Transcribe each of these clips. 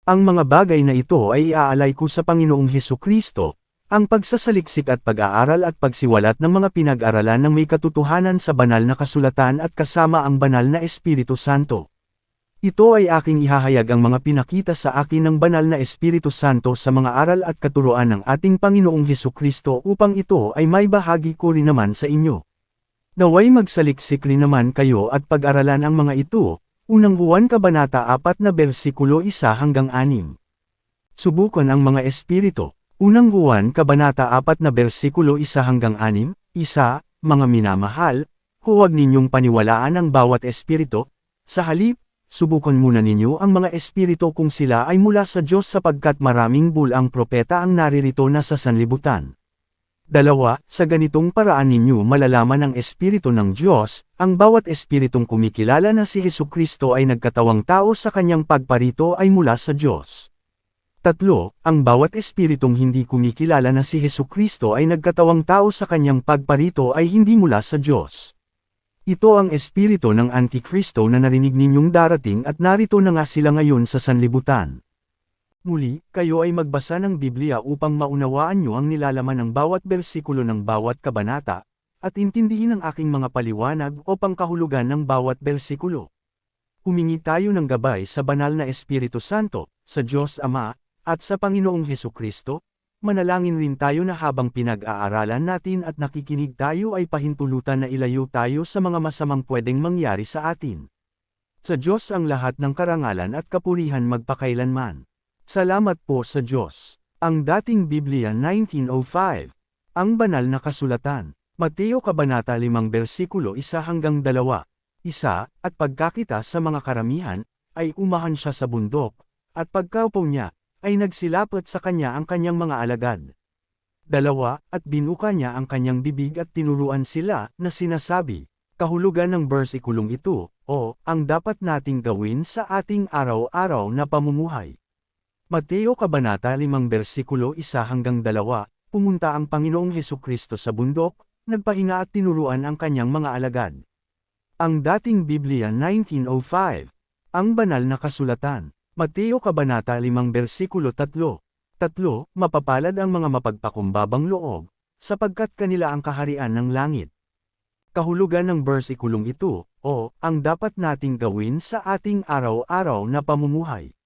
Ang mga bagay na ito ay iaalay ko sa Panginoong Hesukristo, ang pagsasaliksik at pag-aaral at pagsiwalat ng mga pinag-aralan ng may katotohanan sa banal na kasulatan at kasama ang banal na Espiritu Santo. Ito ay aking ihahayag ang mga pinakita sa akin ng banal na Espiritu Santo sa mga aral at katuruan ng ating Panginoong Hesukristo upang ito ay may bahagi ko rin naman sa inyo. Naway magsaliksik rin naman kayo at pag-aralan ang mga ito, unang Juan Kabanata 4 na bersikulo 1-6. Subukan ang mga espiritu. Unang Juan Kabanata 4 na bersikulo 1-6, mga minamahal, huwag ninyong paniwalaan ang bawat espiritu, sa halip, subukan muna ninyo ang mga espiritu kung sila ay mula sa Diyos sapagkat maraming bulang propeta ang naririto na sa sanlibutan. 2. Sa ganitong paraan ninyo malalaman ang espiritu ng Diyos, ang bawat espiritong kumikilala na si Hesukristo ay nagkatawang tao sa kanyang pagparito ay mula sa Diyos. 3. Ang bawat espiritong hindi kumikilala na si Hesukristo ay nagkatawang tao sa kanyang pagparito ay hindi mula sa Diyos. Ito ang espiritu ng Antikristo na narinig ninyong darating at narito na nga sila ngayon sa sanlibutan. Muli, kayo ay magbasa ng Biblia upang maunawaan nyo ang nilalaman ng bawat bersikulo ng bawat kabanata, at intindihin ang aking mga paliwanag o pangkahulugan ng bawat bersikulo. Humingi tayo ng gabay sa banal na Espiritu Santo, sa Diyos Ama, at sa Panginoong Hesukristo. Manalangin rin tayo na habang pinag-aaralan natin at nakikinig tayo ay pahintulutan na ilayo tayo sa mga masamang pwedeng mangyari sa atin. Sa Diyos ang lahat ng karangalan at kapurihan magpakailanman. Salamat po sa Diyos. Ang dating Biblia 1905. Ang banal na kasulatan. Mateo Kabanata 5 bersikulo 1-2. At pagkakita sa mga karamihan, ay umahan siya sa bundok, at pagkaupo niya, ay nagsilapot sa kanya ang kanyang mga alagad. 2. At binuka niya ang kanyang bibig at tinuruan sila, na sinasabi, kahulugan ng bersikulong ito, o, ang dapat nating gawin sa ating araw-araw na pamumuhay. Mateo Kabanata 5 bersikulo 1-2, pumunta ang Panginoong Hesukristo sa bundok, nagpahinga at tinuruan ang kanyang mga alagad. Ang dating Biblia 1905. Ang banal na kasulatan. Mateo Kabanata 5 bersikulo 3. Mapapalad ang mga mapagpakumbabang loob, sapagkat kanila ang kaharian ng langit. Kahulugan ng bersikulong ito, o, ang dapat nating gawin sa ating araw-araw na pamumuhay.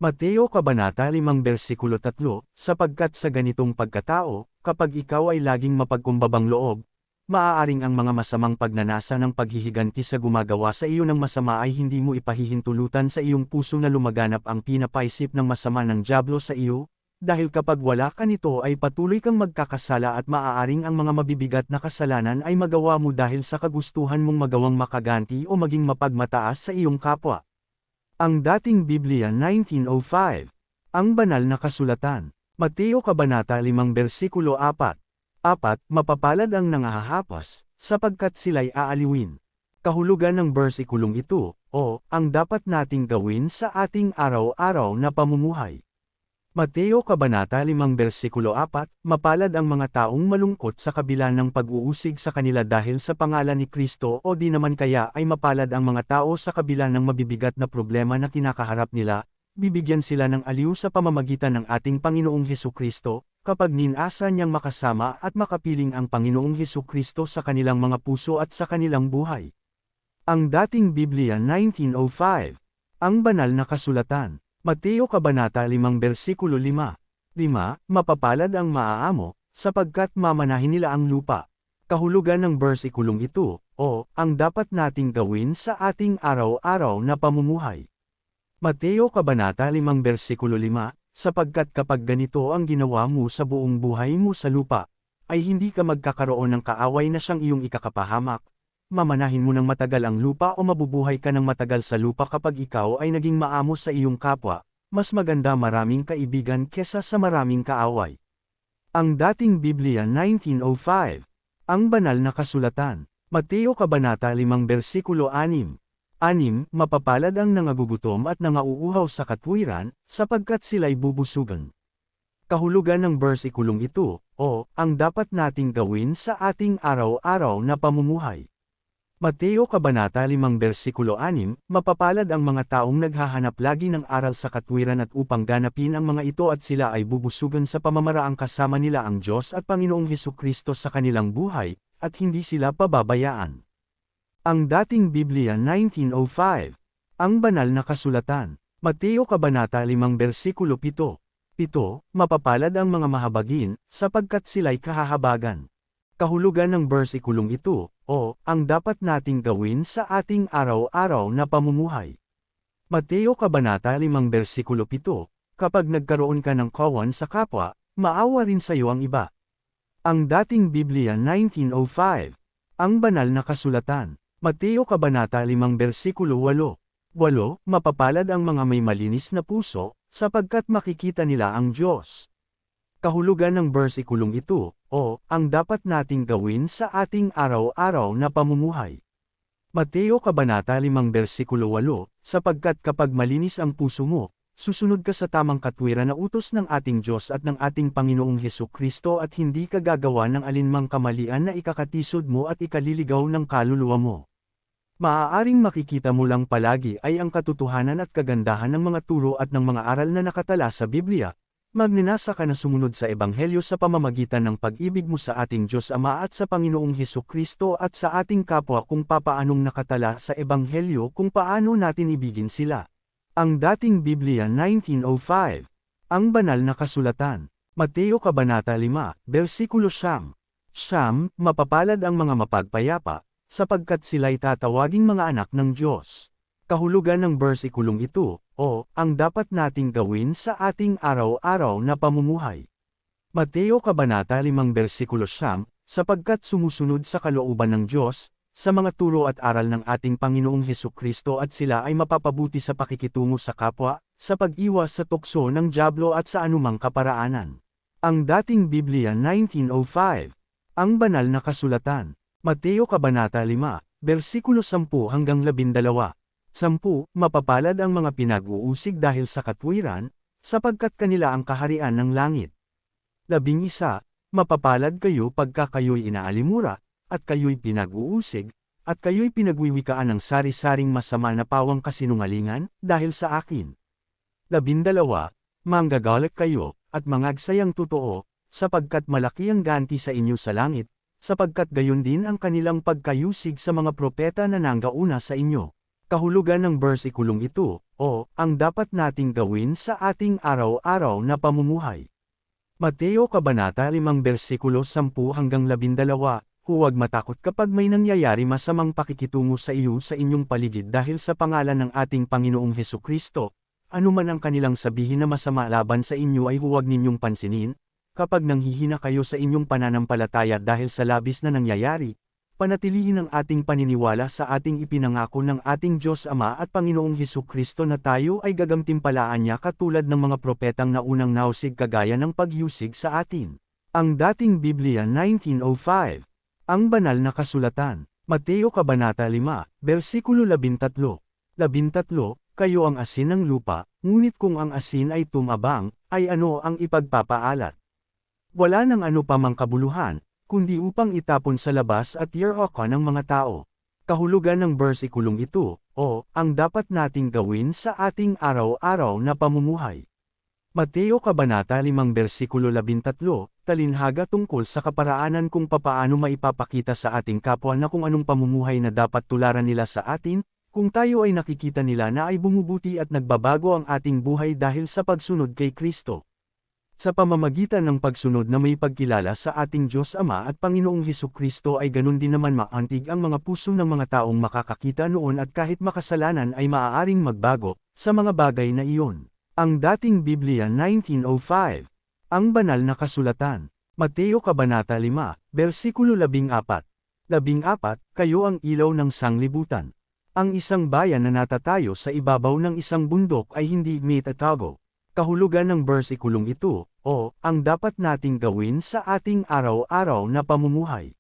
Mateo Kabanata 5 bersikulo 3, sapagkat sa ganitong pagkatao, kapag ikaw ay laging mapagkumbabang loob, maaaring ang mga masamang pagnanasa ng paghihiganti sa gumagawa sa iyo ng masama ay hindi mo ipahihintulutan sa iyong puso na lumaganap ang pinapaisip ng masama ng dyablo sa iyo, dahil kapag wala ka nito ay patuloy kang magkakasala at maaaring ang mga mabibigat na kasalanan ay magawa mo dahil sa kagustuhan mong magawang makaganti o maging mapagmataas sa iyong kapwa. Ang dating Biblia 1905. Ang banal na kasulatan. Mateo Kabanata 5 bersikulo 4. Mapapalad ang nangahahapas, sapagkat sila'y aaliwin. Kahulugan ng bersikulong ito, o, ang dapat nating gawin sa ating araw-araw na pamumuhay. Mateo Kabanata 5 bersikulo 4, mapalad ang mga taong malungkot sa kabila ng pag-uusig sa kanila dahil sa pangalan ni Kristo o di naman kaya ay mapalad ang mga tao sa kabila ng mabibigat na problema na kinakaharap nila, bibigyan sila ng aliw sa pamamagitan ng ating Panginoong Hesukristo, kapag ninasa niyang makasama at makapiling ang Panginoong Hesukristo sa kanilang mga puso at sa kanilang buhay. Ang dating Biblia 1905. Ang banal na kasulatan. Mateo Kabanata 5 bersikulo 5. Mapapalad ang maaamo, sapagkat mamanahin nila ang lupa. Kahulugan ng bersikulong ito, o, ang dapat nating gawin sa ating araw-araw na pamumuhay. Mateo Kabanata 5 bersikulo 5, sapagkat kapag ganito ang ginawa mo sa buong buhay mo sa lupa, ay hindi ka magkakaroon ng kaaway na siyang iyong ikakapahamak. Mamanahin mo ng matagal ang lupa o mabubuhay ka ng matagal sa lupa kapag ikaw ay naging maamo sa iyong kapwa, mas maganda maraming kaibigan kesa sa maraming kaaway. Ang dating Biblia 1905. Ang banal na kasulatan. Mateo Kabanata 5 bersikulo 6. Mapapalad ang nangagugutom at nangauuhaw sa katwiran, sapagkat sila'y bubusugan. Kahulugan ng bersikulong ito, o, ang dapat nating gawin sa ating araw-araw na pamumuhay. Mateo Kabanata 5 versikulo 6, mapapalad ang mga taong naghahanap lagi ng aral sa katwiran at upang ganapin ang mga ito at sila ay bubusugan sa pamamaraang kasama nila ang Diyos at Panginoong Hesukristo sa kanilang buhay, at hindi sila pababayaan. Ang dating Biblia 1905. Ang banal na kasulatan. Mateo Kabanata 5 versikulo 7. 7. Mapapalad ang mga mahabagin, sapagkat sila'y kahahabagan. Kahulugan ng bersikulong ito, o, ang dapat nating gawin sa ating araw-araw na pamumuhay. Mateo Kabanata 5 versikulo 7, kapag nagkaroon ka ng kawan sa kapwa, maawa rin sa iyo ang iba. Ang dating Biblia 1905. Ang banal na kasulatan. Mateo Kabanata 5 versikulo 8. 8. Mapapalad ang mga may malinis na puso, sapagkat makikita nila ang Diyos. Kahulugan ng bersikulong ito, o, ang dapat nating gawin sa ating araw-araw na pamumuhay. Mateo Kabanata 5 versikulo 8, sapagkat kapag malinis ang puso mo, susunod ka sa tamang katwiran na utos ng ating Diyos at ng ating Panginoong Hesukristo at hindi ka gagawa ng alinmang kamalian na ikakatisod mo at ikaliligaw ng kaluluwa mo. Maaaring makikita mo lang palagi ay ang katotohanan at kagandahan ng mga turo at ng mga aral na nakatala sa Biblia. Magninasa ka na sumunod sa Ebanghelyo sa pamamagitan ng pag-ibig mo sa ating Diyos Ama at sa Panginoong Hesukristo at sa ating kapwa kung papaanong nakatala sa Ebanghelyo kung paano natin ibigin sila. Ang dating Biblia 1905. Ang banal na kasulatan. Mateo Kabanata 5, versikulo 9. Siyam, mapapalad ang mga mapagpayapa, sapagkat sila'y tatawaging mga anak ng Diyos. Kahulugan ng bersikulong ito, o, ang dapat nating gawin sa ating araw-araw na pamumuhay. Mateo Kabanata 5 versikulo 9, sapagkat sumusunod sa kalooban ng Diyos, sa mga turo at aral ng ating Panginoong Hesukristo at sila ay mapapabuti sa pakikitungo sa kapwa, sa pag-iwas sa tukso ng dyablo at sa anumang kaparaanan. Ang dating Biblia 1905. Ang banal na kasulatan. Mateo Kabanata 5, versikulo 10 hanggang 12. 10. Mapapalad ang mga pinag-uusig dahil sa katwiran, sapagkat kanila ang kaharian ng langit. 11. Mapapalad kayo pagka kayo'y inaalimura, at kayo'y pinag-uusig, at kayo'y pinagwiwikaan ng sari-saring masama na pawang kasinungalingan, dahil sa akin. 12. Manggagalit kayo, at mangagsayang totoo, sapagkat malaki ang ganti sa inyo sa langit, sapagkat gayon din ang kanilang pagkayusig sa mga propeta na nanggauna sa inyo. Kahulugan ng bersikulong ito, o, ang dapat nating gawin sa ating araw-araw na pamumuhay. Mateo Kabanata 5 versikulo 10 hanggang 12, huwag matakot kapag may nangyayari masamang pakikitungo sa iyo sa inyong paligid dahil sa pangalan ng ating Panginoong Hesukristo, anuman ang kanilang sabihin na masama laban sa inyo ay huwag ninyong pansinin, kapag nanghihina kayo sa inyong pananampalataya dahil sa labis na nangyayari, panatilihin ang ating paniniwala sa ating ipinangako ng ating Diyos Ama at Panginoong Hesukristo na tayo ay gagantimpalaan niya katulad ng mga propetang naunang nausig kagaya ng pagyusig sa atin. Ang dating Biblia 1905. Ang banal na kasulatan. Mateo Kabanata 5, versikulo 13. 13. Kayo ang asin ng lupa, ngunit kung ang asin ay tumabang, ay ano ang ipagpapaalat? Wala nang ano pa mang kabuluhan, kundi upang itapon sa labas at iarhokan ng mga tao. Kahulugan ng bersikulong ito, o, ang dapat nating gawin sa ating araw-araw na pamumuhay. Mateo Kabanata 5 versikulo 13, talinhaga tungkol sa kaparaanan kung papaano maipapakita sa ating kapwa na kung anong pamumuhay na dapat tularan nila sa atin, kung tayo ay nakikita nila na ay bumubuti at nagbabago ang ating buhay dahil sa pagsunod kay Kristo. Sa pamamagitan ng pagsunod na may pagkilala sa ating Diyos Ama at Panginoong Hesukristo ay ganun din naman maantig ang mga puso ng mga taong makakakita noon at kahit makasalanan ay maaaring magbago, sa mga bagay na iyon. Ang dating Biblia 1905. Ang banal na kasulatan. Mateo Kabanata 5, versikulo 14. 14. Kayo ang ilaw ng sanglibutan. Ang isang bayan na natatayo sa ibabaw ng isang bundok ay hindi matatago. Kahulugan ng bersikulong ito, o, ang dapat nating gawin sa ating araw-araw na pamumuhay.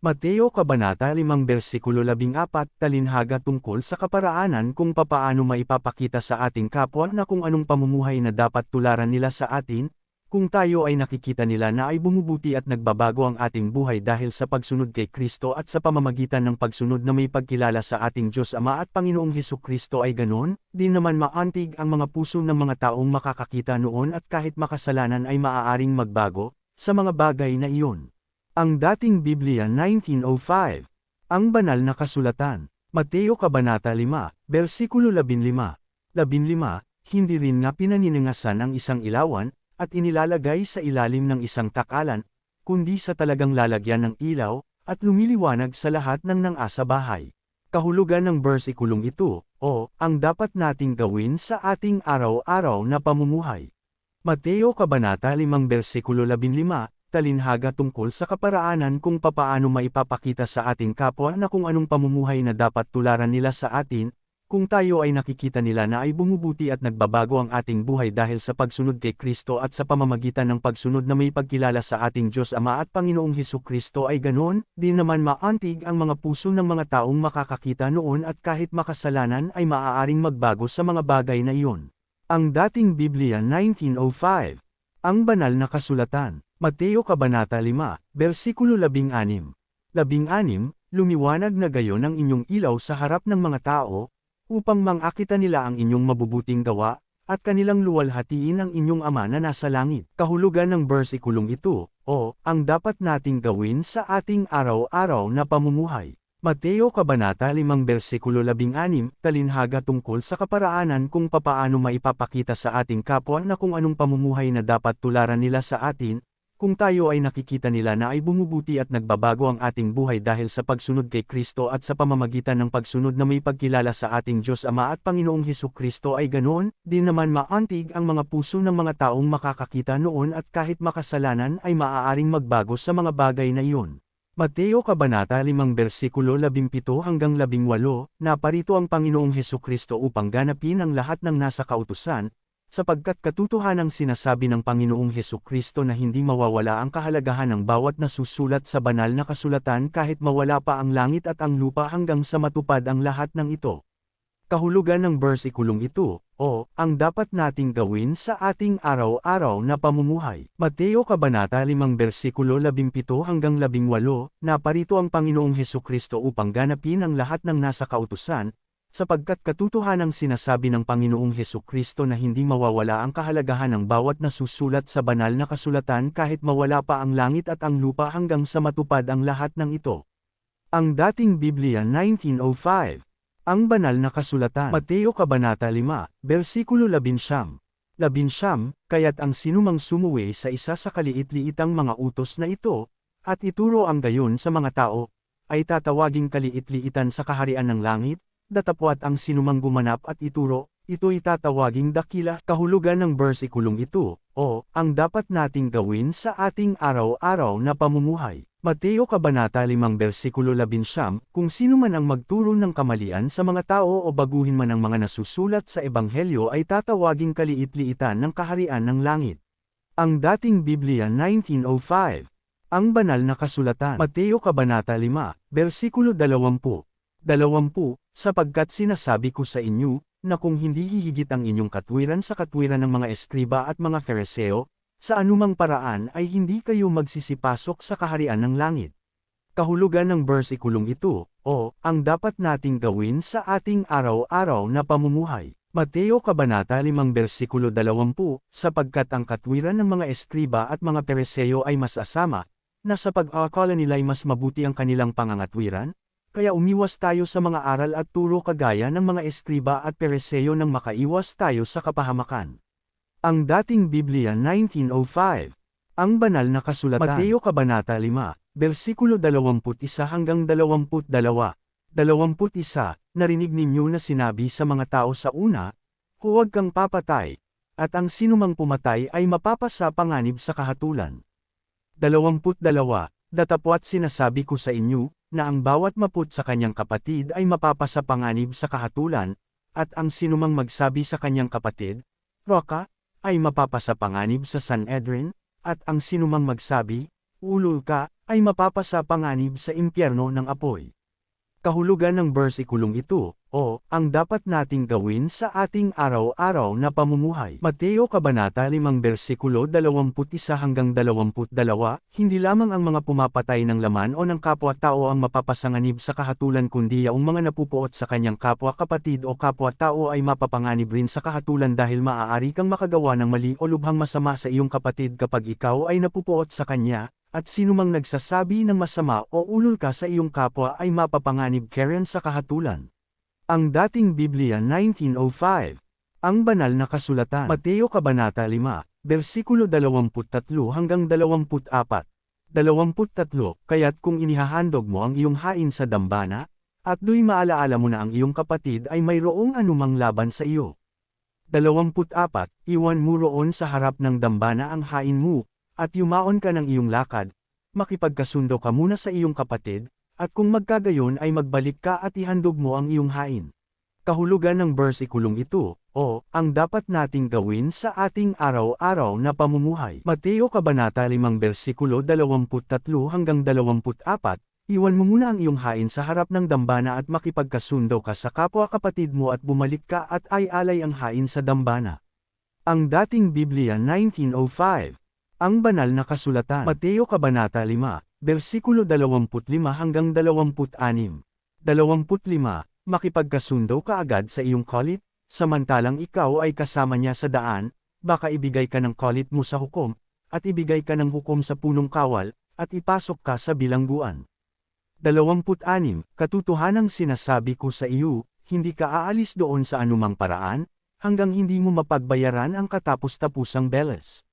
Mateo Kabanata 5 versikulo 14, talinhaga tungkol sa kaparaanan kung papaano maipapakita sa ating kapwa na kung anong pamumuhay na dapat tularan nila sa atin, Kung tayo ay nakikita nila na ay bumubuti at nagbabago ang ating buhay dahil sa pagsunod kay Kristo at sa pamamagitan ng pagsunod na may pagkilala sa ating Diyos Ama at Panginoong Hesukristo ay ganon, di naman maantig ang mga puso ng mga taong makakakita noon at kahit makasalanan ay maaaring magbago, sa mga bagay na iyon. Ang dating Biblia 1905. Ang banal na kasulatan. Mateo Kabanata 5, versikulo 15. 15, hindi rin nga pinaningasan ang isang ilawan, at inilalagay sa ilalim ng isang takalan, kundi sa talagang lalagyan ng ilaw, at lumiliwanag sa lahat ng nang-asa bahay. Kahulugan ng bersikulong ito, o, ang dapat nating gawin sa ating araw-araw na pamumuhay. Mateo Kabanata 5 versikulo 15, talinhaga tungkol sa kaparaanan kung papaano maipapakita sa ating kapwa na kung anong pamumuhay na dapat tularan nila sa atin, kung tayo ay nakikita nila na ay bumubuti at nagbabago ang ating buhay dahil sa pagsunod kay Kristo at sa pamamagitan ng pagsunod na may pagkilala sa ating Diyos Ama at Panginoong Hesukristo ay ganon, di naman maantig ang mga puso ng mga taong makakakita noon at kahit makasalanan ay maaaring magbago sa mga bagay na iyon. Ang dating Biblia 1905. Ang banal na kasulatan. Mateo Kabanata 5, versikulo 16. 16, lumiwanag na gayon ang inyong ilaw sa harap ng mga tao, upang mangakita nila ang inyong mabubuting gawa, at kanilang luwalhatiin ang inyong Ama na nasa langit. Kahulugan ng bersikulong ito, o, ang dapat nating gawin sa ating araw-araw na pamumuhay. Mateo Kabanata 5 versikulo 16, talinhaga tungkol sa kaparaanan kung papaano maipapakita sa ating kapwa na kung anong pamumuhay na dapat tularan nila sa atin, kung tayo ay nakikita nila na ay bumubuti at nagbabago ang ating buhay dahil sa pagsunod kay Kristo at sa pamamagitan ng pagsunod na may pagkilala sa ating Diyos Ama at Panginoong Hesukristo ay ganon, di naman maantig ang mga puso ng mga taong makakakita noon at kahit makasalanan ay maaaring magbago sa mga bagay na iyon. Mateo Kabanata 5 versikulo 17 hanggang 18, naparito ang Panginoong Hesukristo upang ganapin ang lahat ng nasa kautusan, sapagkat katotohanang sinasabi ng Panginoong Hesukristo na hindi mawawala ang kahalagahan ng bawat nasusulat sa banal na kasulatan kahit mawala pa ang langit at ang lupa hanggang sa matupad ang lahat ng ito. Kahulugan ng bersikulong ito, o, ang dapat nating gawin sa ating araw-araw na pamumuhay. Mateo Kabanata 5 versikulo 17 hanggang 18, naparito ang Panginoong Hesukristo upang ganapin ang lahat ng nasa kautusan, sapagkat katotohanang sinasabi ng Panginoong Hesukristo na hindi mawawala ang kahalagahan ng bawat nasusulat sa banal na kasulatan kahit mawala pa ang langit at ang lupa hanggang sa matupad ang lahat ng ito. Ang dating Biblia 1905. Ang banal na kasulatan. Mateo Kabanata 5, versikulo 11. 11, kaya't ang sinumang sumuwi sa isa sa kaliit-liitang mga utos na ito, at ituro ang gayon sa mga tao, ay tatawaging kaliit-liitan sa kaharian ng langit, datapwat ang sinumang gumanap at ituro, ito'y tatawaging dakila. Kahulugan ng bersikulong ito, o, ang dapat nating gawin sa ating araw-araw na pamumuhay. Mateo Kabanata 5 versikulo 11, kung sino man ang magturo ng kamalian sa mga tao o baguhin man ang mga nasusulat sa Ebanghelyo ay tatawaging kaliit-liitan ng kaharian ng langit. Ang dating Biblia 1905. Ang banal na kasulatan. Mateo Kabanata 5, versikulo 20. 20, sapagkat sinasabi ko sa inyo, na kung hindi hihigit ang inyong katwiran sa katwiran ng mga eskriba at mga Fariseo, sa anumang paraan ay hindi kayo magsisipasok sa kaharian ng langit. Kahulugan ng bersikulong ito, o, ang dapat nating gawin sa ating araw-araw na pamumuhay. Mateo Kabanata 5 versikulo 20, sapagkat ang katwiran ng mga eskriba at mga Fariseo ay mas asama, na sa pag-aakala nila'y mas mabuti ang kanilang pangangatwiran, kaya umiwas tayo sa mga aral at turo kagaya ng mga eskriba at Fariseo nang makaiwas tayo sa kapahamakan. Ang dating Biblia 1905. Ang banal na kasulatan. Mateo Kabanata 5, versikulo 21 hanggang 22. 21, narinig ninyo na sinabi sa mga tao sa una, huwag kang papatay, at ang sinumang pumatay ay mapapasa panganib sa kahatulan. 22, datapwat sinasabi ko sa inyo, na ang bawat maput sa kanyang kapatid ay mapapasa panganib sa kahatulan, at ang sinumang magsabi sa kanyang kapatid, Roka, ay mapapasa panganib sa Sanhedrin, at ang sinumang magsabi, ulol ka, ay mapapasa panganib sa impyerno ng apoy. Kahulugan ng bersikulong ito, o ang dapat nating gawin sa ating araw-araw na pamumuhay. Mateo Kabanata 5 versikulo 21 hanggang 22, hindi lamang ang mga pumapatay ng laman o ng kapwa-tao ang mapapasanganib sa kahatulan kundi yaong mga napupuot sa kanyang kapwa-kapatid o kapwa-tao ay mapapanganib rin sa kahatulan dahil maaari kang makagawa ng mali o lubhang masama sa iyong kapatid kapag ikaw ay napupuot sa kanya, at sinumang nagsasabi ng masama o ulol ka sa iyong kapwa ay mapapanganib ka rin sa kahatulan. Ang dating Biblia 1905. Ang banal na kasulatan. Mateo Kabanata 5, versikulo 23 hanggang 24. 23, kaya't kung inihahandog mo ang iyong hain sa dambana, at do'y maalaala mo na ang iyong kapatid ay mayroong anumang laban sa iyo. 24, iwan mo roon sa harap ng dambana ang hain mo, at yumaon ka ng iyong lakad, makipagkasundo ka muna sa iyong kapatid, at kung magkagayon ay magbalik ka at ihandog mo ang iyong hain. Kahulugan ng bersikulong ito, o ang dapat nating gawin sa ating araw-araw na pamumuhay. Mateo Kabanata 5 versikulo 23 hanggang 24, iwan mo muna ang iyong hain sa harap ng dambana at makipagkasundo ka sa kapwa-kapatid mo at bumalik ka at ay alay ang hain sa dambana. Ang dating Biblia 1905. Ang banal na kasulatan. Mateo Kabanata 5, versikulo 25 hanggang 26. 25, makipagkasundo ka agad sa iyong kolit, samantalang ikaw ay kasama niya sa daan, baka ibigay ka ng kolit mo sa hukom, at ibigay ka ng hukom sa punong kawal, at ipasok ka sa bilangguan. 26, katotohanang sinasabi ko sa iyo, hindi ka aalis doon sa anumang paraan, hanggang hindi mo mapagbayaran ang katapos-tapusang beles.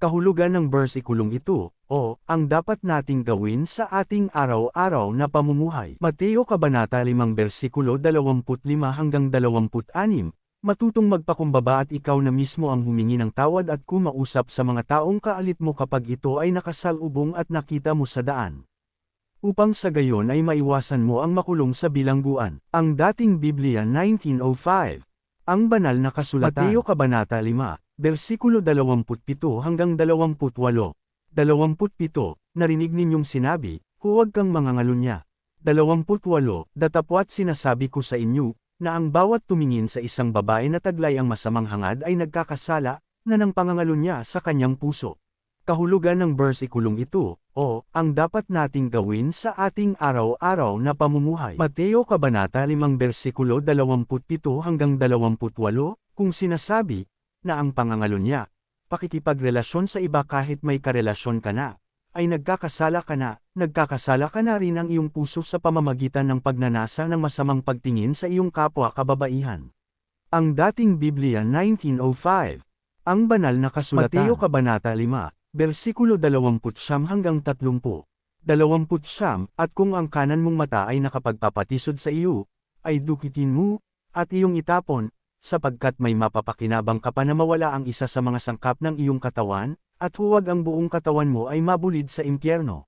Kahulugan ng bersikulong ito, o ang dapat nating gawin sa ating araw-araw na pamumuhay. Mateo Kabanata 5 versikulo 25 hanggang 26, matutong magpakumbaba at ikaw na mismo ang humingi ng tawad at kumausap sa mga taong kaalit mo kapag ito ay nakasalubong at nakita mo sa daan. Upang sa gayon ay maiwasan mo ang makulong sa bilangguan. Ang dating Biblia 1905. Ang banal na kasulatan. Mateo Kabanata 5. Versikulo 27 hanggang 28. 27, narinig ninyong sinabi, huwag kang mangangalunya. 28, datapwat sinasabi ko sa inyo, na ang bawat tumingin sa isang babae na taglay ang masamang hangad ay nagkakasala, na ng pangangalunya sa kanyang puso. Kahulugan ng versikulong ito, o ang dapat nating gawin sa ating araw-araw na pamumuhay. Mateo Kabanata 5 versikulo 27 hanggang 28, kung sinasabi, na ang pangangalunya, pakikipagrelasyon sa iba kahit may karelasyon ka na, ay nagkakasala ka na rin ang iyong puso sa pamamagitan ng pagnanasa ng masamang pagtingin sa iyong kapwa kababaihan. Ang dating Biblia 1905. Ang banal na kasulatan. Mateo Kabanata 5, versikulo 29 hanggang 30. 29, at kung ang kanan mong mata ay nakapagpapatisod sa iyo, ay dukitin mo, at iyong itapon, sapagkat may mapapakinabang ka pa na mawala ang isa sa mga sangkap ng iyong katawan, at huwag ang buong katawan mo ay mabulid sa impyerno.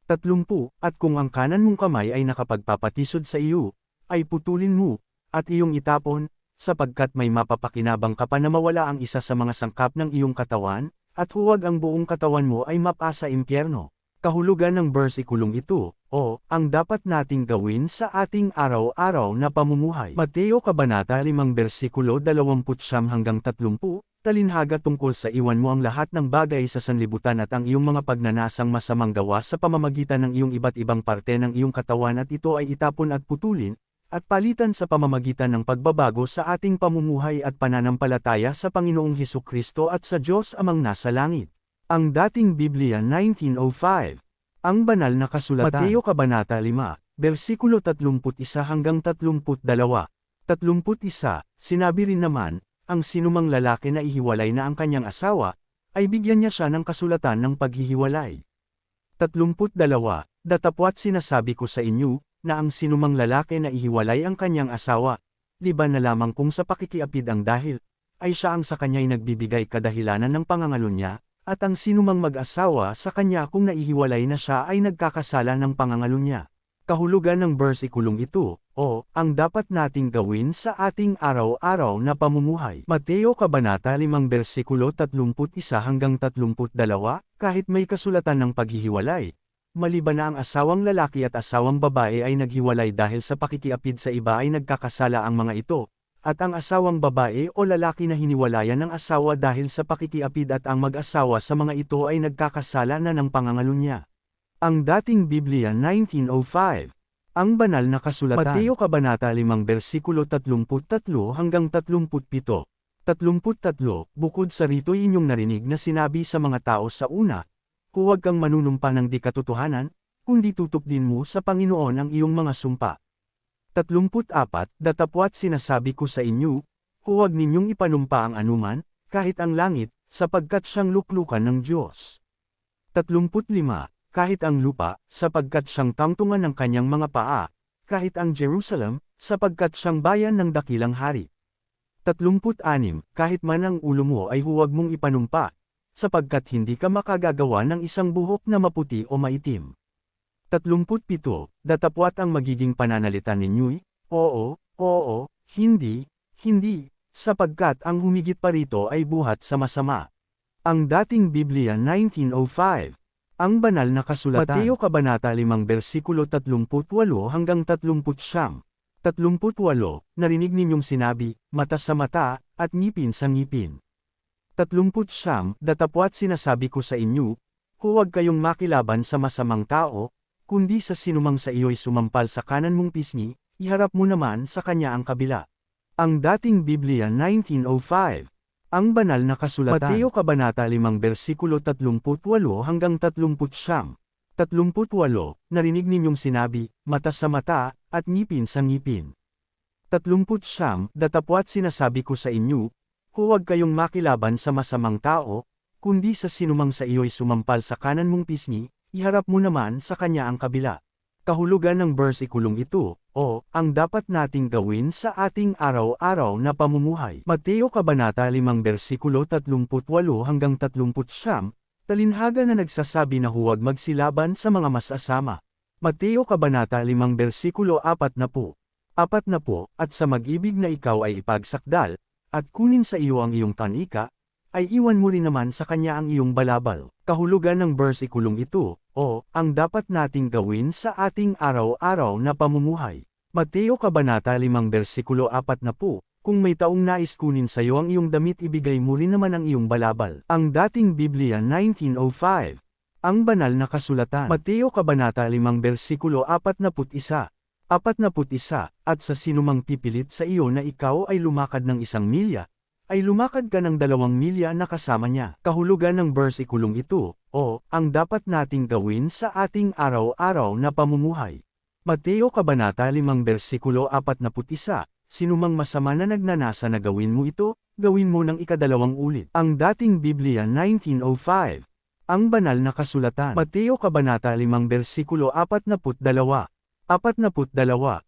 30, at kung ang kanan mong kamay ay nakapagpapatisod sa iyo, ay putulin mo, at iyong itapon, sapagkat may mapapakinabang ka pa na mawala ang isa sa mga sangkap ng iyong katawan, at huwag ang buong katawan mo ay mapa sa impyerno. Kahulugan ng bersikulong ito, o ang dapat nating gawin sa ating araw-araw na pamumuhay. Mateo Kabanata 5 versikulo 29 hanggang 30, talinhaga tungkol sa iwan mo ang lahat ng bagay sa sanlibutan at ang iyong mga pagnanasang masamang gawa sa pamamagitan ng iyong iba't ibang parte ng iyong katawan at ito ay itapon at putulin, at palitan sa pamamagitan ng pagbabago sa ating pamumuhay at pananampalataya sa Panginoong Hesukristo at sa Diyos Amang nasa langit. Ang dating Biblia 1905. Ang banal na kasulatan. Mateo Kabanata 5, versikulo 31 hanggang 32. 31, sinabi rin naman, ang sinumang lalaki na ihiwalay na ang kanyang asawa, ay bigyan niya siya ng kasulatan ng paghihiwalay. 32, datapwat sinasabi ko sa inyo, na ang sinumang lalaki na ihiwalay ang kanyang asawa, liban na lamang kung sa pakikiapid ang dahil, ay siya ang sa kanya'y nagbibigay kadahilanan ng pangangalunya, at ang sinumang mag-asawa sa kanya kung naihiwalay na siya ay nagkakasala ng pangangalunya. Kahulugan ng bersikulong ito, o ang dapat nating gawin sa ating araw-araw na pamumuhay. Mateo Kabanata 5 versikulo 31 hanggang 32, kahit may kasulatan ng paghihiwalay, maliban na ang asawang lalaki at asawang babae ay naghiwalay dahil sa pakikiapid sa iba ay nagkakasala ang mga ito, at ang asawang babae o lalaki na hiniwalayan ng asawa dahil sa pakikiapid at ang mag-asawa sa mga ito ay nagkakasala na ng pangangalunya. Ang dating Biblia 1905. Ang banal na kasulatan. Mateo Kabanata 5 versikulo 33 hanggang 37. 33, bukod sa rito inyong narinig na sinabi sa mga tao sa una, huwag kang manunumpa ng di katotohanan, kundi tutupdin mo sa Panginoon ang iyong mga sumpa. 34, datapwat sinasabi ko sa inyo, huwag ninyong ipanumpa ang anuman, kahit ang langit, sapagkat siyang luklukan ng Diyos. 35, kahit ang lupa, sapagkat siyang tangtungan ng kanyang mga paa, kahit ang Jerusalem, sapagkat siyang bayan ng dakilang hari. 36, kahit man ang ulo mo ay huwag mong ipanumpa, sapagkat hindi ka makagagawa ng isang buhok na maputi o maitim. 37, datapwat ang magiging pananalita ninyo'y, oo, oo, hindi, hindi, sapagkat ang humigit pa rito ay buhat sa masama. Ang dating Biblia 1905. Ang banal na kasulatan. Mateo Kabanata 5 versikulo 38 hanggang 39. 38, narinig ninyong sinabi, mata sa mata, at ngipin sa ngipin. 39, datapwat sinasabi ko sa inyo, huwag kayong makilaban sa masamang tao, kundi sa sinumang sa iyo'y sumampal sa kanan mong pisngi, iharap mo naman sa kanya ang kabila. Ang dating Biblia 1905. Ang banal na kasulatan. Mateo Kabanata 5 versikulo 38 hanggang 39. 38, narinig ninyong sinabi, mata sa mata, at ngipin sa ngipin. 39, datapwat sinasabi ko sa inyo, huwag kayong makilaban sa masamang tao, kundi sa sinumang sa iyo'y sumampal sa kanan mong pisngi, iharap mo naman sa kanya ang kabila. Kahulugan ng versikulong ito, o, ang dapat nating gawin sa ating araw-araw na pamumuhay. Mateo Kabanata 5 versikulo 38 hanggang 39, talinhaga na nagsasabi na huwag magsilaban sa mga masasama. Mateo Kabanata 5 versikulo 40. 40, at sa mag-ibig na ikaw ay ipagsakdal, at kunin sa iyo ang iyong tanika, ay iwan mo rin naman sa kanya ang iyong balabal. Kahulugan ng versikulong ito, o, ang dapat nating gawin sa ating araw-araw na pamumuhay. Mateo Kabanata 5 versikulo 40, kung may taong nais kunin sa iyo ang iyong damit ibigay mo rin naman ang iyong balabal. Ang dating Biblia 1905. Ang banal na kasulatan. Mateo Kabanata 5 versikulo 41. 41, at sa sinumang pipilit sa iyo na ikaw ay lumakad ng 1 milya, ay lumakad ka ng 2 milya na kasama niya. Kahulugan ng versikulong ito, o, ang dapat nating gawin sa ating araw-araw na pamumuhay. Mateo Kabanata 5 versikulo 41, sinumang masama na nagnanasa na gawin mo ito, gawin mo ng 2 ulit. Ang dating Biblia 1905. Ang banal na kasulatan. Mateo Kabanata 5 versikulo 42. 42,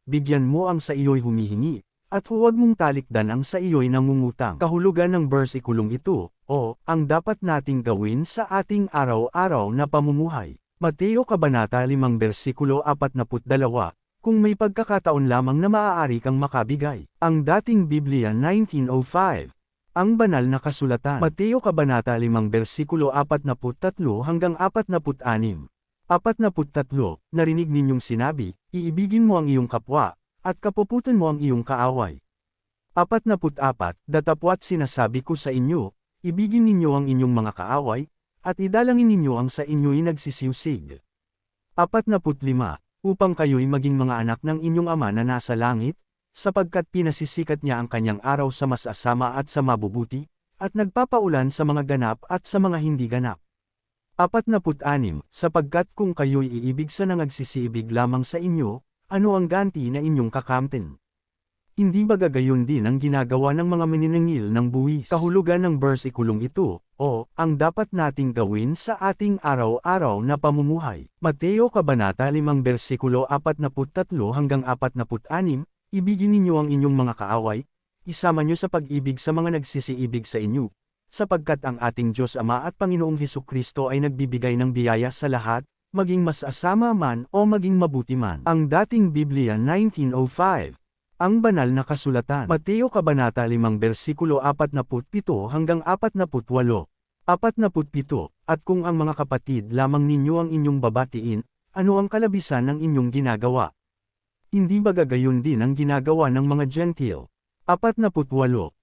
bigyan mo ang sa iyo'y humihingi, at huwag mong talikdan ang sa iyo'y nangungutang. Kahulugan ng versikulong ito, o, ang dapat nating gawin sa ating araw-araw na pamumuhay. Mateo Kabanata 5 versikulo 42, kung may pagkakataon lamang na maaari kang makabigay. Ang dating Biblia 1905. Ang banal na kasulatan. Mateo Kabanata 5 versikulo 43 hanggang 46. 43, narinig ninyong sinabi, iibigin mo ang iyong kapwa, at kapuputan mo ang iyong kaaway. 44, datapwat sinasabi ko sa inyo, ibigin ninyo ang inyong mga kaaway, at idalangin ninyo ang sa inyo'y nagsisiwsig. 45, upang kayo'y maging mga anak ng inyong Ama na nasa langit, sapagkat pinasisikat niya ang kanyang araw sa masasama at sa mabubuti, at nagpapaulan sa mga ganap at sa mga hindi ganap. 46, sapagkat kung kayo'y iibig sa nagsisiibig lamang sa inyo, ano ang ganti na inyong kakamtin? Hindi ba gagayon din ang ginagawa ng mga maniningil ng buwis? Kahulugan ng versikulong ito, o, ang dapat nating gawin sa ating araw-araw na pamumuhay. Mateo Kabanata 5 versikulo 43 hanggang 46, ibigin ninyo ang inyong mga kaaway, isama nyo sa pag-ibig sa mga nagsisiibig sa inyo, sapagkat ang ating Diyos Ama at Panginoong Hesukristo ay nagbibigay ng biyaya sa lahat, maging masasama man o maging mabuti man. Ang dating Biblia 1905. Ang banal na kasulatan. Mateo Kabanata 5 versikulo 47 hanggang 48. 47, at kung ang mga kapatid lamang ninyo ang inyong babatiin, Ano ang kalabisan ng inyong ginagawa? Hindi ba gagayon din ang ginagawa ng mga Gentile? 48.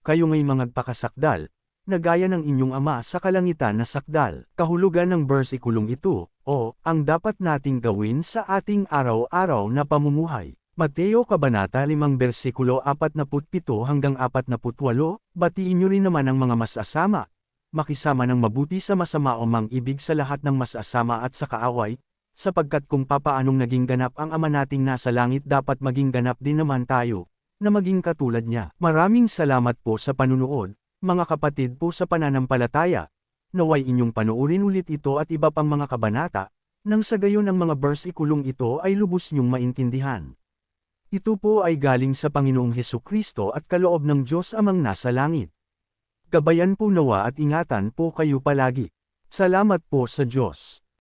Kayo nga'y mga pakasakdal, na gaya ng inyong ama sa kalangitan na sakdal. Kahulugan ng bersikulong ito, o, ang dapat nating gawin sa ating araw-araw na pamumuhay. Mateo Kabanata 5 versikulo 47 hanggang 48, batiin nyo rin naman ang mga masasama. Makisama ng mabuti sa masama o mang-ibig sa lahat ng masasama at sa kaaway, sapagkat kung papaanong naging ganap ang Ama nating nasa langit dapat maging ganap din naman tayo, na maging katulad niya. Maraming salamat po sa panunood, mga kapatid po sa pananampalataya. Naway inyong panuurin ulit ito at iba pang mga kabanata, nang sa gayon ang mga bersikulong ito ay lubos niyong maintindihan. Ito po ay galing sa Panginoong Hesukristo at kaloob ng Diyos Amang nasa langit. Gabayan po nawa at ingatan po kayo palagi. Salamat po sa Diyos.